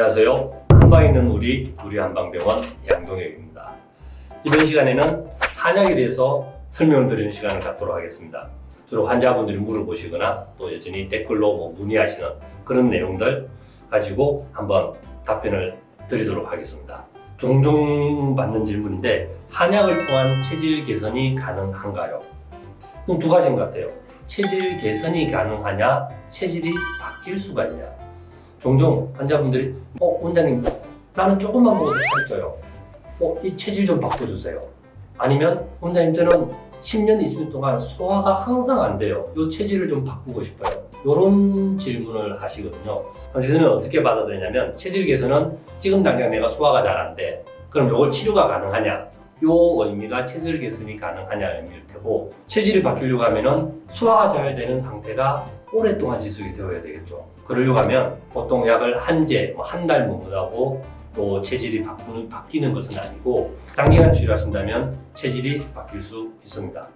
안녕하세요. 한방에 있는 우리 한방병원 양동혁입니다. 이번 시간에는 한약에 대해서 설명을 드리는 시간을 갖도록 하겠습니다. 주로 환자분들이 물어보시거나 또 여전히 댓글로 문의하시는 그런 내용들 가지고 한번 답변을 드리도록 하겠습니다. 종종 받는 질문인데 한약을 통한 체질 개선이 가능한가요? 두 가지인 것 같아요. 체질 개선이 가능하냐, 체질이 바뀔 수가 있냐. 종종 환자분들이 원장님 나는 조금만 먹어도 살쪄요. 이 체질 좀 바꿔주세요. 아니면 원장님 저는 10년, 20년 동안 소화가 항상 안 돼요. 이 체질을 좀 바꾸고 싶어요. 이런 질문을 하시거든요. 저는 어떻게 받아들이냐면 체질 개선은 지금 당장 내가 소화가 잘 안 돼. 그럼 이걸 치료가 가능하냐? 요 의미가 체질 개선이 가능하냐 의미일 테고, 체질이 바뀌려고 하면은 소화가 잘 되는 상태가 오랫동안 지속이 되어야 되겠죠. 그러려고 하면 보통 약을 한 달 먹는다고 또 체질이 바뀌는 것은 아니고, 장기간 치료하신다면 체질이 바뀔 수 있습니다.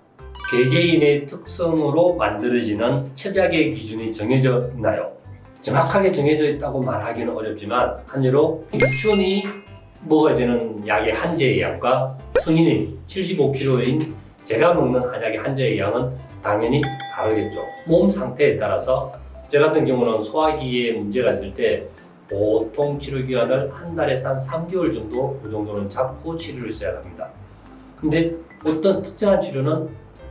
개개인의 특성으로 만들어지는 첩약의 기준이 정해져 있나요? 정확하게 정해져 있다고 말하기는 어렵지만, 한예로 유치원이 먹어야 되는 약의 한제의 양과 성인이 75kg인 제가 먹는 한약의 한제의 양은 당연히 다르겠죠. 몸 상태에 따라서 저 같은 경우는 소화기에 문제가 있을 때 보통 치료기간을 한 달에서 한 3개월 정도 그 정도는 잡고 치료를 시작합니다. 근데 어떤 특정한 치료는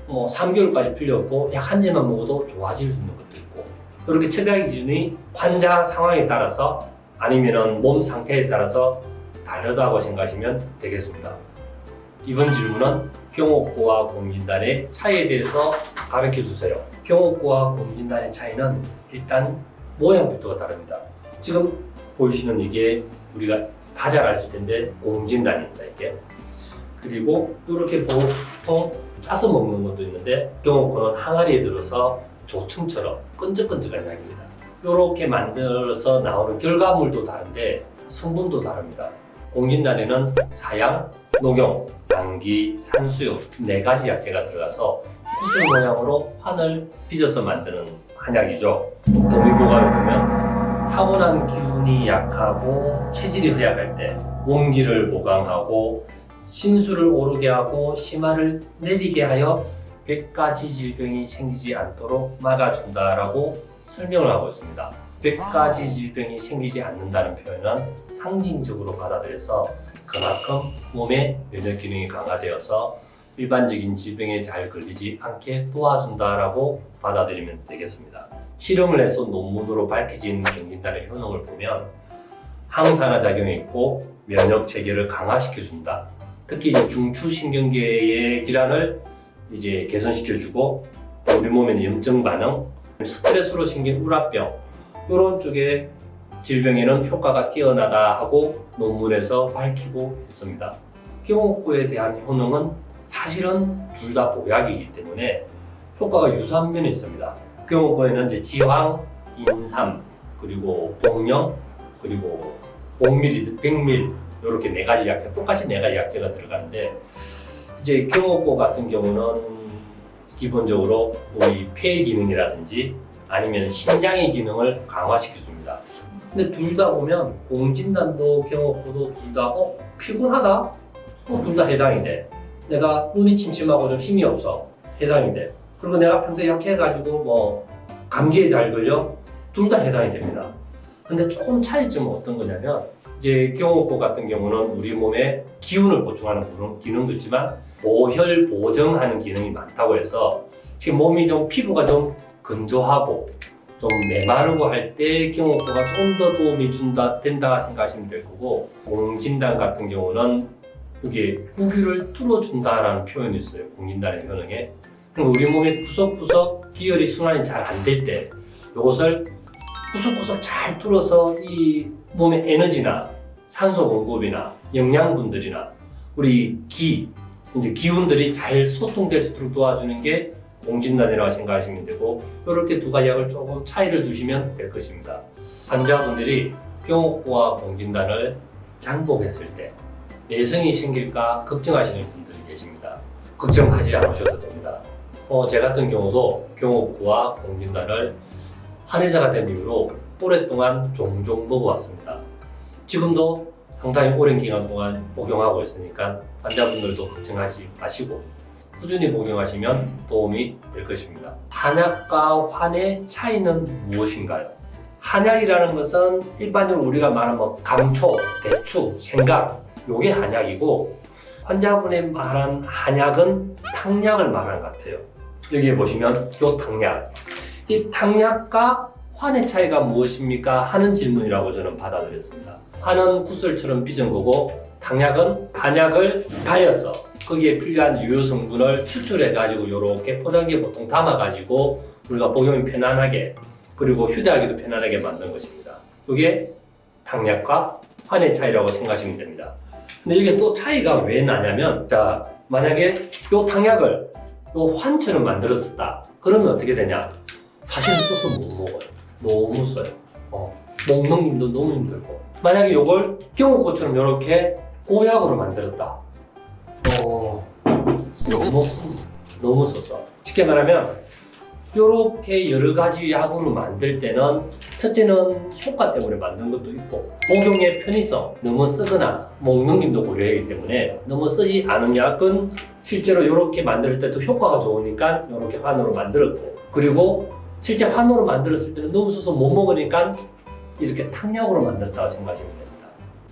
3개월까지 필요 없고 약 한 제만 먹어도 좋아질 수 있는 것도 있고, 이렇게 첩약 기준이 환자 상황에 따라서 아니면 몸 상태에 따라서 다르다고 생각하시면 되겠습니다. 이번 질문은 경옥고와 공진단의 차이에 대해서 가르쳐 주세요. 경옥고와 공진단의 차이는 일단 모양부터가 다릅니다. 지금 보이시는 이게 우리가 다 잘 아실 텐데 공진단입니다, 이게. 그리고 이렇게 보통 짜서 먹는 것도 있는데, 경옥고는 항아리에 들어서 조청처럼 끈적끈적한 약입니다. 이렇게 만들어서 나오는 결과물도 다른데 성분도 다릅니다. 공진단에는 사양, 녹용, 당기, 산수유 4가지 약재가 들어가서 구슬 모양으로 환을 빚어서 만드는 한약이죠. 동의보감에 보면 타고난 기운이 약하고 체질이 허약할 때 원기를 보강하고 신수를 오르게 하고 심화를 내리게 하여 100가지 질병이 생기지 않도록 막아준다라고 설명을 하고 있습니다. 100가지 질병이 생기지 않는다는 표현은 상징적으로 받아들여서 그만큼 몸의 면역 기능이 강화되어서 일반적인 질병에 잘 걸리지 않게 도와준다라고 받아들이면 되겠습니다. 실험을 해서 논문으로 밝혀진 공진단의 효능을 보면 항산화 작용이 있고 면역 체계를 강화시켜준다. 특히 중추신경계의 질환을 개선시켜주고, 우리 몸의 염증 반응, 스트레스로 생긴 우라병 이런 쪽의 질병에는 효과가 뛰어나다 하고 논문에서 밝히고 있습니다. 경옥고에 대한 효능은 사실은 둘 다 보약이기 때문에 효과가 유사한 면이 있습니다. 경옥고에는 지황, 인삼, 그리고 복령, 그리고 복밀, 백밀 이렇게 4가지 약재, 똑같이 4가지 약재가 들어가는데, 경옥고 같은 경우는 기본적으로 우리 폐 기능이라든지 아니면 신장의 기능을 강화시켜줍니다. 근데 둘 다 보면 공진단도 경옥고도 둘 다 피곤하다? 둘 다 해당이 돼. 내가 눈이 침침하고 좀 힘이 없어. 해당이 돼. 그리고 내가 평소에 약해가지고 감기에 잘 걸려? 둘 다 해당이 됩니다. 근데 조금 차이점은 어떤 거냐면, 경옥고 같은 경우는 우리 몸에 기운을 보충하는 그런 기능도 있지만 보혈 보정하는 기능이 많다고 해서 지금 몸이 피부가 좀 건조하고 좀 메마르고 할 때 경옥고가 좀 더 도움이 된다 생각하시면 될 거고, 공진단 같은 경우는 이게 구규를 뚫어준다라는 표현이 있어요. 공진단의 효능에. 그럼 우리 몸의 구석구석 기혈이 순환이 잘 안 될 때 이것을 구석구석 잘 뚫어서 이 몸의 에너지나 산소 공급이나 영양분들이나 우리 기운들이 잘 소통될 수 있도록 도와주는 게 공진단이라고 생각하시면 되고, 이렇게 두 가지 약을 조금 차이를 두시면 될 것입니다. 환자분들이 경옥고와 공진단을 장복했을 때 내성이 생길까 걱정하시는 분들이 계십니다. 걱정하지 않으셔도 됩니다. 제 같은 경우도 경옥고와 공진단을 한의사가 된 이후로 오랫동안 종종 먹어왔습니다. 지금도 상당히 오랜 기간 동안 복용하고 있으니까 환자분들도 걱정하지 마시고 꾸준히 복용하시면 도움이 될 것입니다. 한약과 환의 차이는 무엇인가요? 한약이라는 것은 일반적으로 우리가 말하는 감초, 대추, 생강 요게 한약이고, 환자분의 말한 한약은 탕약을 말하는 것 같아요. 여기 보시면 요 탕약, 이 탕약과 환의 차이가 무엇입니까? 하는 질문이라고 저는 받아들였습니다. 환은 구슬처럼 빚은 거고, 탕약은 한약을 가려서 거기에 필요한 유효 성분을 추출해 가지고 이렇게 포장기에 보통 담아 가지고 우리가 복용이 편안하게, 그리고 휴대하기도 편안하게 만든 것입니다. 이게 탕약과 환의 차이라고 생각하시면 됩니다. 근데 이게 또 차이가 왜 나냐면, 자, 만약에 요 탕약을 요 환처럼 만들었었다 그러면 어떻게 되냐? 사실 써서 못 먹어요. 너무 써요. 먹는 힘도 너무 힘들고, 만약에 요걸 경호코처럼 이렇게 고약으로 만들었다, 너무 없습니다. 너무 써서. 쉽게 말하면 이렇게 여러 가지 약으로 만들 때는 첫째는 효과 때문에 만든 것도 있고, 복용의 편의성, 너무 쓰거나 먹는 힘도 고려해야 하기 때문에 너무 쓰지 않은 약은 실제로 이렇게 만들 때도 효과가 좋으니까 이렇게 환으로 만들었고, 그리고 실제 환으로 만들었을 때는 너무 써서 못 먹으니까 이렇게 탕약으로 만들었다고 생각하시면 됩니다.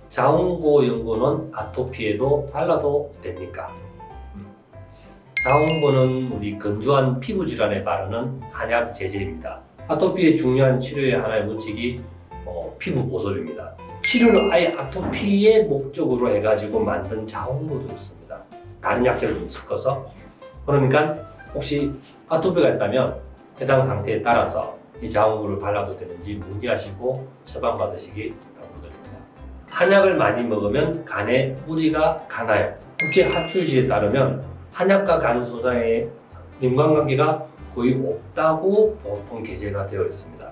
자웅고 연고는 아토피에도 발라도 됩니까? 자웅고는 우리 건조한 피부 질환에 바르는 한약 제제입니다. 아토피의 중요한 치료의 하나의 원칙이 피부 보습입니다. 치료를 아예 아토피의 목적으로 해가지고 만든 자웅고도 있습니다. 다른 약재를 좀 섞어서. 그러니까 혹시 아토피가 있다면 해당 상태에 따라서 이 자웅고를 발라도 되는지 문의하시고 처방받으시기 당부드립니다. 한약을 많이 먹으면 간에 무리가 가나요? 국제 합출지에 따르면 한약과 간 손상의 인과관계가 거의 없다고 보통 게재가 되어 있습니다.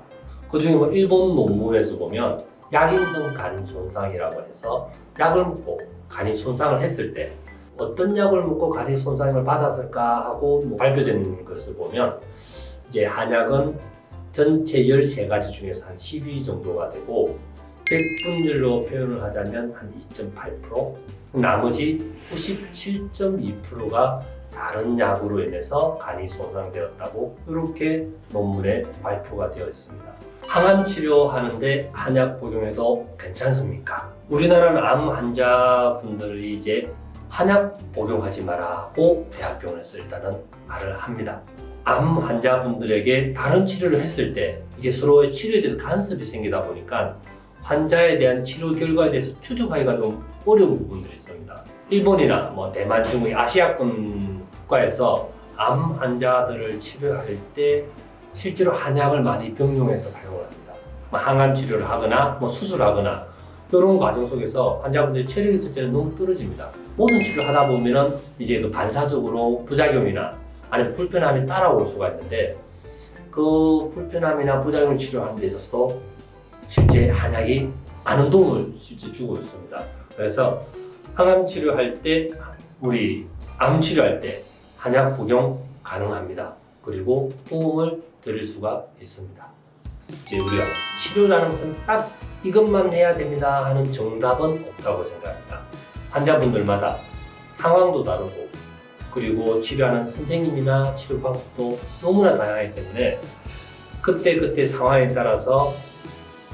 그 중에 일본 논문에서 보면 약인성 간 손상이라고 해서 약을 먹고 간이 손상을 했을 때 어떤 약을 먹고 간이 손상을 받았을까 하고 발표된 것을 보면, 이제 한약은 전체 13가지 중에서 한 10위 정도가 되고, 100분율로 표현을 하자면 한 2.8%, 나머지 97.2%가 다른 약으로 인해서 간이 손상되었다고 이렇게 논문에 발표가 되어 있습니다. 항암 치료하는데 한약 복용해도 괜찮습니까? 우리나라는 암 환자분들이 이제 한약 복용하지 마라고 대학병원에서 일단은 말을 합니다. 암 환자분들에게 다른 치료를 했을 때 이게 서로의 치료에 대해서 간섭이 생기다 보니까 환자에 대한 치료 결과에 대해서 추적하기가 좀 어려운 부분들이 있습니다. 일본이나 대만, 중국, 아시아권 국가에서 암 환자들을 치료할 때 실제로 한약을 많이 병용해서 사용을 합니다. 항암 치료를 하거나 수술하거나 이런 과정 속에서 환자분들의 체력이 첫째는 너무 떨어집니다. 모든 치료를 하다 보면은 이제 그 반사적으로 부작용이나 아니면 불편함이 따라올 수가 있는데, 그 불편함이나 부작용을 치료하는 데 있어서도 실제 한약이 많은 도움을 실제 주고 있습니다. 그래서 항암 치료할 때, 우리 암 치료할 때 한약 복용 가능합니다. 그리고 도움을 드릴 수가 있습니다. 이제 우리가 치료라는 것은 딱 이것만 해야 됩니다 하는 정답은 없다고 생각합니다. 환자분들마다 상황도 다르고, 그리고 치료하는 선생님이나 치료 방법도 너무나 다양하기 때문에 그때 상황에 따라서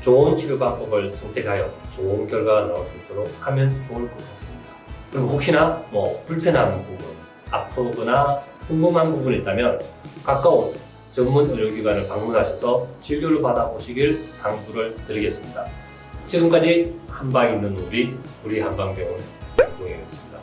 좋은 치료 방법을 선택하여 좋은 결과가 나올 수 있도록 하면 좋을 것 같습니다. 그리고 혹시나 불편한 부분, 아프거나 궁금한 부분이 있다면 가까운 전문 의료기관을 방문하셔서 진료를 받아보시길 당부를 드리겠습니다. 지금까지 한방 있는 우리 한방병원 양동혁이었습니다.